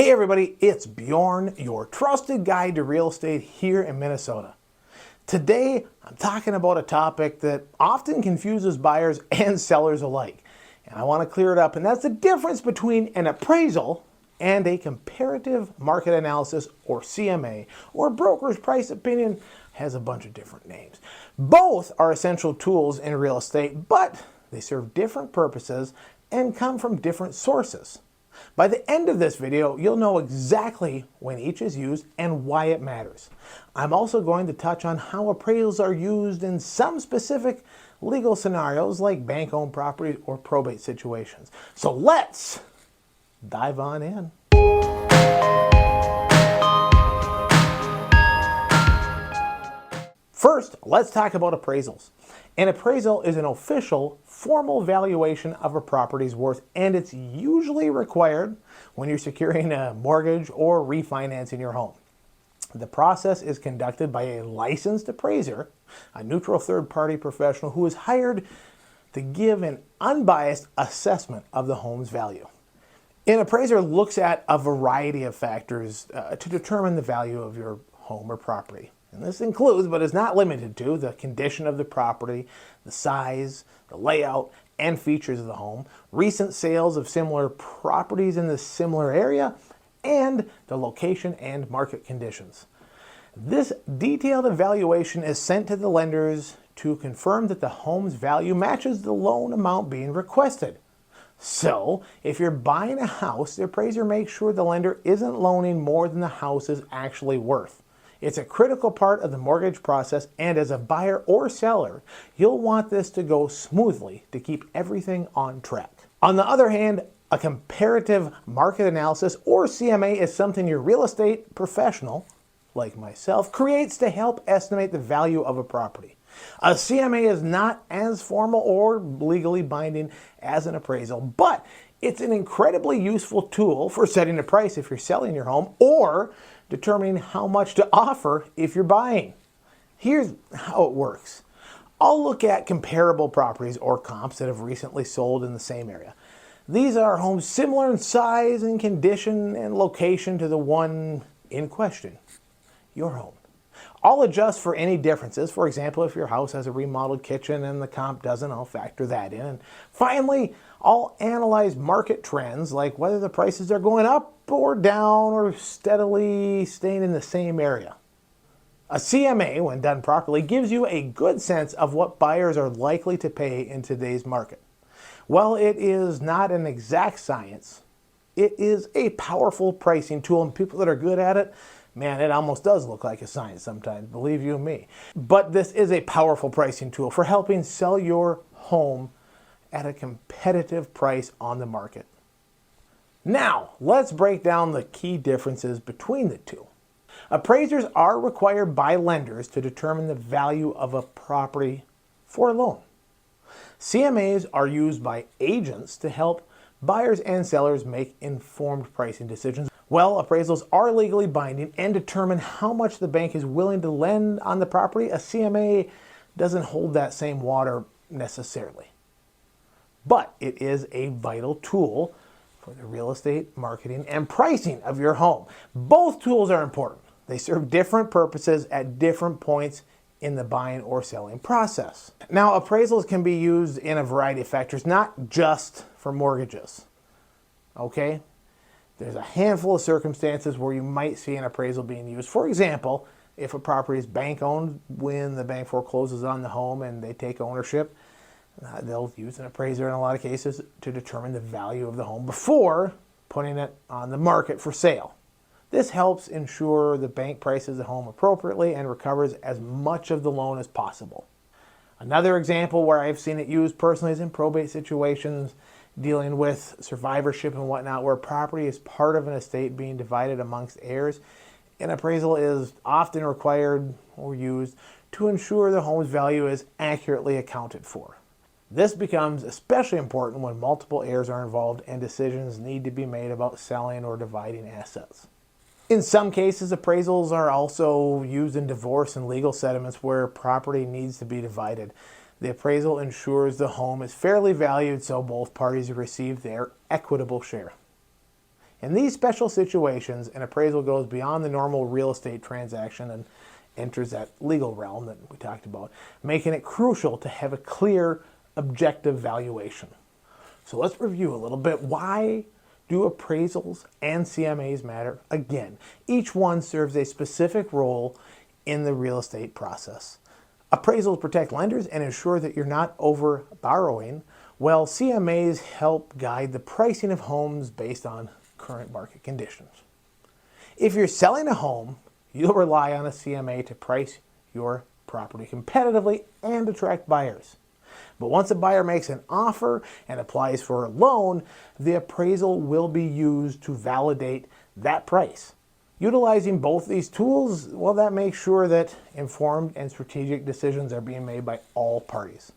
Hey everybody, it's Bjorn, your trusted guide to real estate here in Minnesota. Today, I'm talking about a topic that often confuses buyers and sellers alike. And I want to clear it up, and that's the difference between an appraisal and a comparative market analysis, or CMA, or broker's price opinion, has a bunch of different names. Both are essential tools in real estate, but they serve different purposes and come from different sources. By the end of this video, you'll know exactly when each is used and why it matters. I'm also going to touch on how appraisals are used in some specific legal scenarios like bank-owned property or probate situations. So let's dive on in. First, let's talk about appraisals. An appraisal is an official, formal valuation of a property's worth, and it's usually required when you're securing a mortgage or refinancing your home. The process is conducted by a licensed appraiser, a neutral third-party professional who is hired to give an unbiased assessment of the home's value. An appraiser looks at a variety of factors to determine the value of your home or property. And this includes, but is not limited to, the condition of the property, the size, the layout, and features of the home, recent sales of similar properties in the similar area, and the location and market conditions. This detailed evaluation is sent to the lenders to confirm that the home's value matches the loan amount being requested. So, if you're buying a house, the appraiser makes sure the lender isn't loaning more than the house is actually worth. It's a critical part of the mortgage process, and as a buyer or seller, you'll want this to go smoothly to keep everything on track. On the other hand, a comparative market analysis, or CMA, is something your real estate professional, like myself, creates to help estimate the value of a property. A CMA is not as formal or legally binding as an appraisal, but it's an incredibly useful tool for setting a price if you're selling your home or determining how much to offer if you're buying. Here's how it works. I'll look at comparable properties or comps that have recently sold in the same area. These are homes similar in size and condition and location to the one in question, your home. I'll adjust for any differences. For example, if your house has a remodeled kitchen and the comp doesn't, I'll factor that in. And finally, I'll analyze market trends, like whether the prices are going up or down or steadily staying in the same area. A CMA, when done properly, gives you a good sense of what buyers are likely to pay in today's market. While it is not an exact science, it is a powerful pricing tool, and people that are good at it, man, it almost does look like a science sometimes, believe you me. But this is a powerful pricing tool for helping sell your home at a competitive price on the market. Now, let's break down the key differences between the two. Appraisers are required by lenders to determine the value of a property for a loan. CMAs are used by agents to help buyers and sellers make informed pricing decisions. While appraisals are legally binding and determine how much the bank is willing to lend on the property, a CMA doesn't hold that same water necessarily. But it is a vital tool for the real estate marketing and pricing of your home. Both tools are important. They serve different purposes at different points in the buying or selling process. Now, appraisals can be used in a variety of factors, not just for mortgages. Okay? There's a handful of circumstances where you might see an appraisal being used. For example, if a property is bank-owned, when the bank forecloses on the home and they take ownership, they'll use an appraiser in a lot of cases to determine the value of the home before putting it on the market for sale. This helps ensure the bank prices the home appropriately and recovers as much of the loan as possible. Another example where I've seen it used personally is in probate situations dealing with survivorship and whatnot, where property is part of an estate being divided amongst heirs. An appraisal is often required or used to ensure the home's value is accurately accounted for. This becomes especially important when multiple heirs are involved and decisions need to be made about selling or dividing assets. In some cases, appraisals are also used in divorce and legal settlements where property needs to be divided. The appraisal ensures the home is fairly valued so both parties receive their equitable share. In these special situations, an appraisal goes beyond the normal real estate transaction and enters that legal realm that we talked about, making it crucial to have a clear, objective valuation. So let's review a little bit. Why do appraisals and CMAs matter? Again, each one serves a specific role in the real estate process. Appraisals protect lenders and ensure that you're not over borrowing, while CMAs help guide the pricing of homes based on current market conditions. If you're selling a home, you'll rely on a CMA to price your property competitively and attract buyers. But once a buyer makes an offer and applies for a loan, the appraisal will be used to validate that price. Utilizing both these tools, well, that makes sure that informed and strategic decisions are being made by all parties.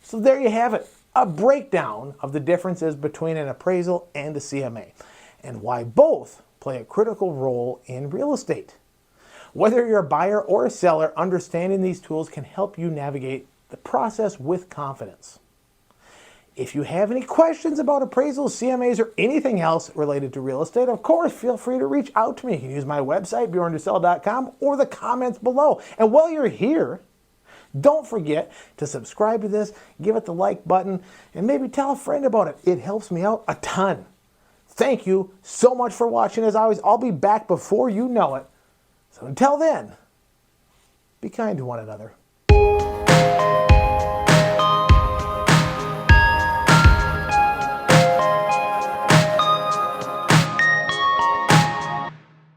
So there you have it, a breakdown of the differences between an appraisal and a CMA, and why both play a critical role in real estate. Whether you're a buyer or a seller, understanding these tools can help you navigate the process with confidence. If you have any questions about appraisals, CMAs, or anything else related to real estate, of course, feel free to reach out to me. You can use my website, bjorntosell.com, or the comments below. And while you're here, don't forget to subscribe to this, give it the like button, and maybe tell a friend about it. It helps me out a ton. Thank you so much for watching. As always, I'll be back before you know it. So until then, be kind to one another.